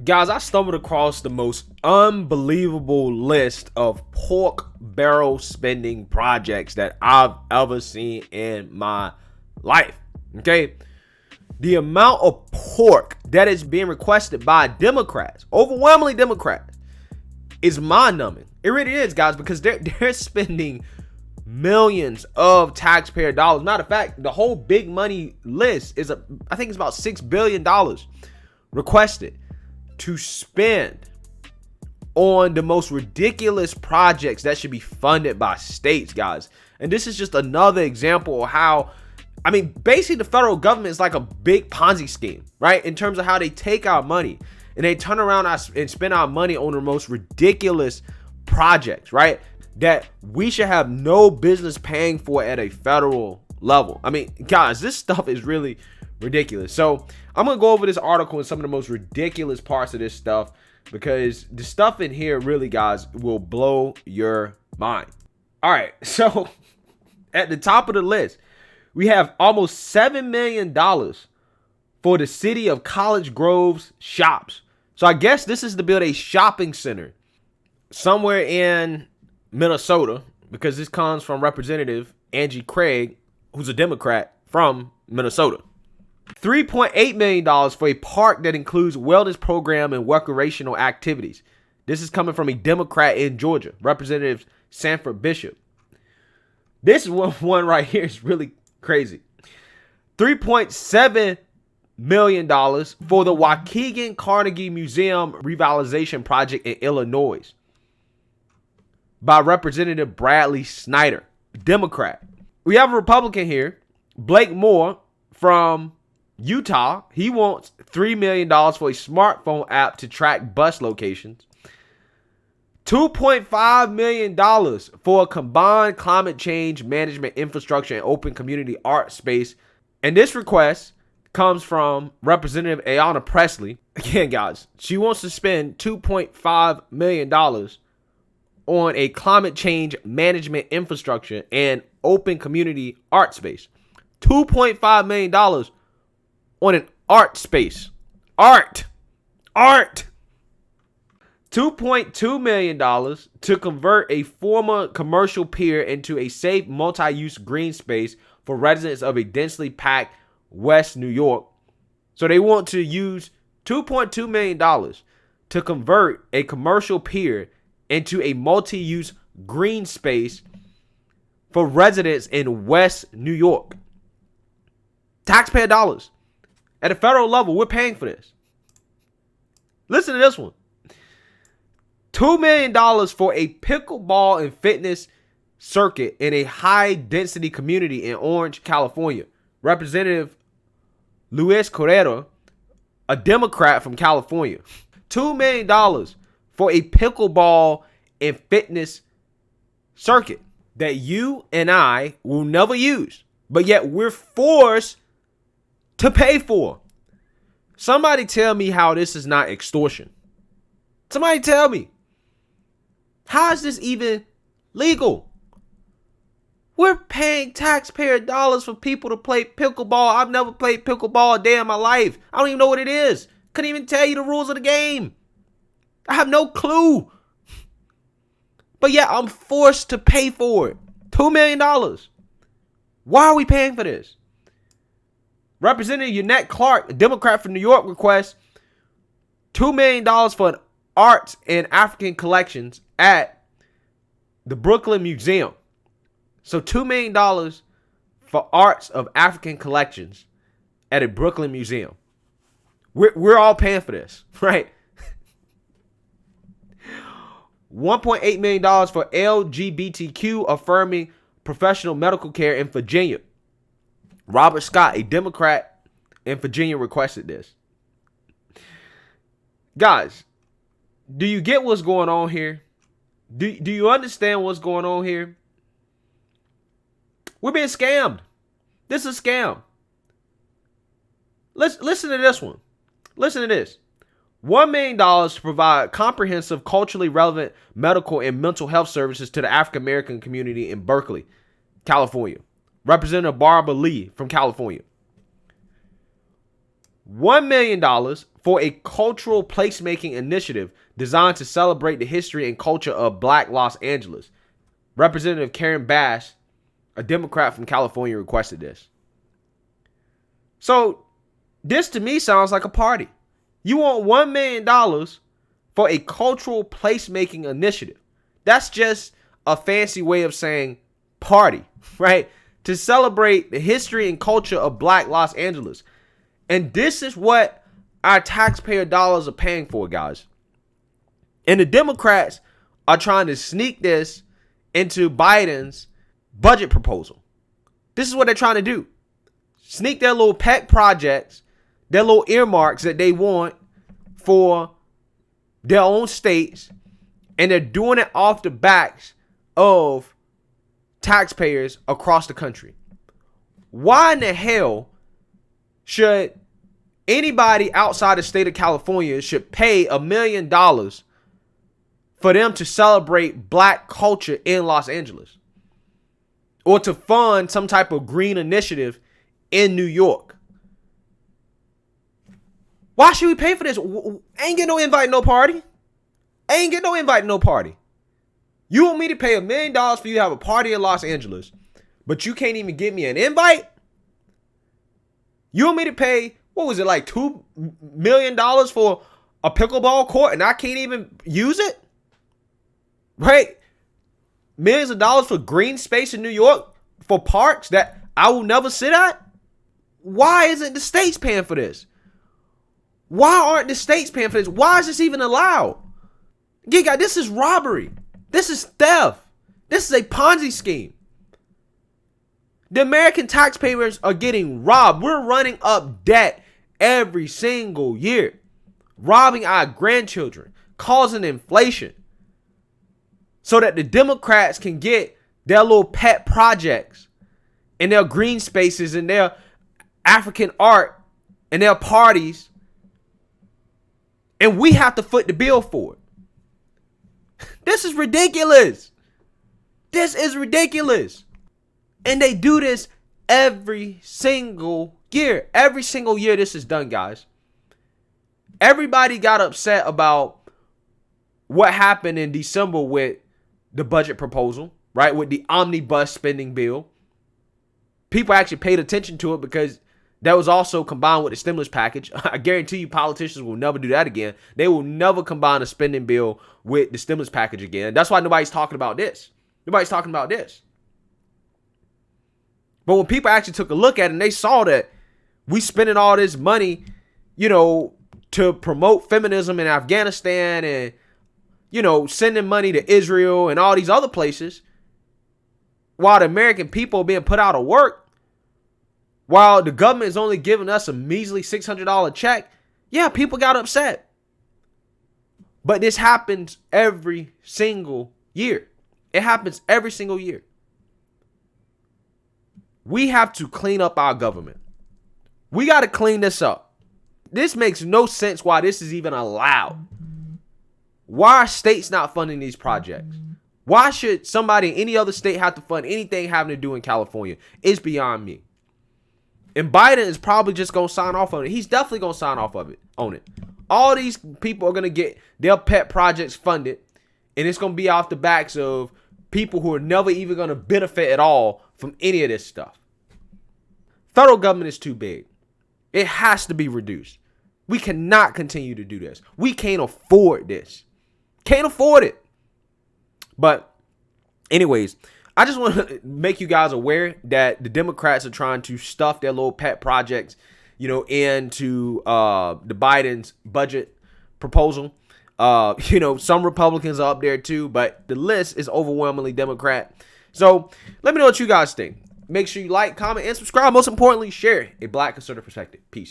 Guys, I stumbled across the most unbelievable list of pork barrel spending projects that I've ever seen in my life. Okay? The amount of pork that is being requested by Democrats, overwhelmingly Democrats, is mind-numbing. It really is, guys, because they're spending millions of taxpayer dollars. Matter of fact, the whole big money list is I think it's about $6 billion requested to spend on the most ridiculous projects that should be funded by states, guys. And this is just another example of how, basically the federal government is like a big Ponzi scheme, right? In terms of how they take our money and they turn around and spend our money on the most ridiculous projects, right? That we should have no business paying for at a federal level. Guys, this stuff is really ridiculous. So I'm gonna go over this article and some of the most ridiculous parts of this stuff, because the stuff in here really, guys, will blow your mind. All right, so at the top of the list, we have almost $7 million for the city of College Grove's shops. So I guess this is to build a shopping center somewhere in Minnesota, because this comes from Representative Angie Craig, who's a Democrat from Minnesota. $3.8 million for a park that includes wellness program and recreational activities. This is coming from a Democrat in Georgia, Representative Sanford Bishop. This one right here is really crazy. $3.7 million for the Waukegan Carnegie Museum revitalization project in Illinois by Representative Bradley Snyder, Democrat. We have a Republican here, Blake Moore from Utah. He wants $3 million for a smartphone app to track bus locations. $2.5 million for a combined climate change management infrastructure and open community art space. And this request comes from Representative Ayanna Pressley. Again, guys, she wants to spend $2.5 million on a climate change management infrastructure and open community art space. $2.5 million on an art space. Art. $2.2 million to convert a former commercial pier into a safe multi-use green space for residents of a densely packed West New York. So they want to use $2.2 million to convert a commercial pier into a multi-use green space for residents in West New York. Taxpayer dollars. At a federal level, we're paying for this. Listen to this one. $2 million for a pickleball and fitness circuit in a high-density community in Orange, California. Representative Luis Correro, a Democrat from California. $2 million for a pickleball and fitness circuit that you and I will never use, but yet we're forced to pay for. Somebody tell me how this is not extortion. Somebody tell me. How is this even legal? We're paying taxpayer dollars for people to play pickleball. I've never played pickleball a day in my life. I don't even know what it is. Couldn't even tell you the rules of the game. I have no clue. But yeah, I'm forced to pay for it. $2 million. Why are we paying for this? Representative Yvette Clark, a Democrat from New York, requests $2 million for an arts and African collections at the Brooklyn Museum. So $2 million for arts of African collections at a Brooklyn Museum. We're all paying for this, right? $1.8 million for LGBTQ affirming professional medical care in Virginia. Robert Scott, a Democrat in Virginia, requested this. Guys, do you get what's going on here? Do you understand what's going on here? We're being scammed. This is a scam. Listen to this one. Listen to this. $1 million to provide comprehensive, culturally relevant medical and mental health services to the African American community in Berkeley, California. Representative Barbara Lee from California. $1 million for a cultural placemaking initiative designed to celebrate the history and culture of Black Los Angeles. Representative Karen Bass, a Democrat from California, requested this. So this to me sounds like a party. You want $1 million for a cultural placemaking initiative. That's just a fancy way of saying party, right? To celebrate the history and culture of Black Los Angeles. And this is what our taxpayer dollars are paying for, guys. And the Democrats are trying to sneak this into Biden's budget proposal. This is what they're trying to do. Sneak their little pet projects, their little earmarks that they want for their own states, and they're doing it off the backs of taxpayers across the country. Why in the hell should anybody outside the state of California should pay $1 million for them to celebrate Black culture in Los Angeles, or to fund some type of green initiative in New York? Why should we pay for this? Ain't get no invite, no party. Ain't get no invite, no party. You want me to pay $1 million for you to have a party in Los Angeles, but you can't even give me an invite? You want me to pay, what was it, like $2 million for a pickleball court and I can't even use it? Right? Millions of dollars for green space in New York, for parks that I will never sit at? Why isn't the states paying for this? Why aren't the states paying for this? Why is this even allowed? Yeah, guys, this is robbery. This is theft. This is a Ponzi scheme. The American taxpayers are getting robbed. We're running up debt every single year, robbing our grandchildren, causing inflation, so that the Democrats can get their little pet projects and their green spaces and their African art and their parties, and we have to foot the bill for it. This is ridiculous. This is ridiculous. And they do this every single year. Every single year this is done, guys. Everybody got upset about what happened in December with the budget proposal, right? With the omnibus spending bill. People actually paid attention to it because that was also combined with the stimulus package. I guarantee you politicians will never do that again. They will never combine a spending bill with the stimulus package again. That's why nobody's talking about this. Nobody's talking about this. But when people actually took a look at it and they saw that we spending all this money, to promote feminism in Afghanistan and, sending money to Israel and all these other places, while the American people are being put out of work, while the government is only giving us a measly $600 check, yeah, people got upset. But this happens every single year. It happens every single year. We have to clean up our government. We got to clean this up. This makes no sense why this is even allowed. Why are states not funding these projects? Why should somebody in any other state have to fund anything having to do in California? It's beyond me. And Biden is probably just going to sign off on it. He's definitely going to sign off on it. All these people are going to get their pet projects funded. And it's going to be off the backs of people who are never even going to benefit at all from any of this stuff. Federal government is too big. It has to be reduced. We cannot continue to do this. We can't afford this. Can't afford it. But anyways, I just want to make you guys aware that the Democrats are trying to stuff their little pet projects, into the Biden's budget proposal. Some Republicans are up there too, but the list is overwhelmingly Democrat. So let me know what you guys think. Make sure you like, comment, and subscribe. Most importantly, share a Black conservative perspective. Peace.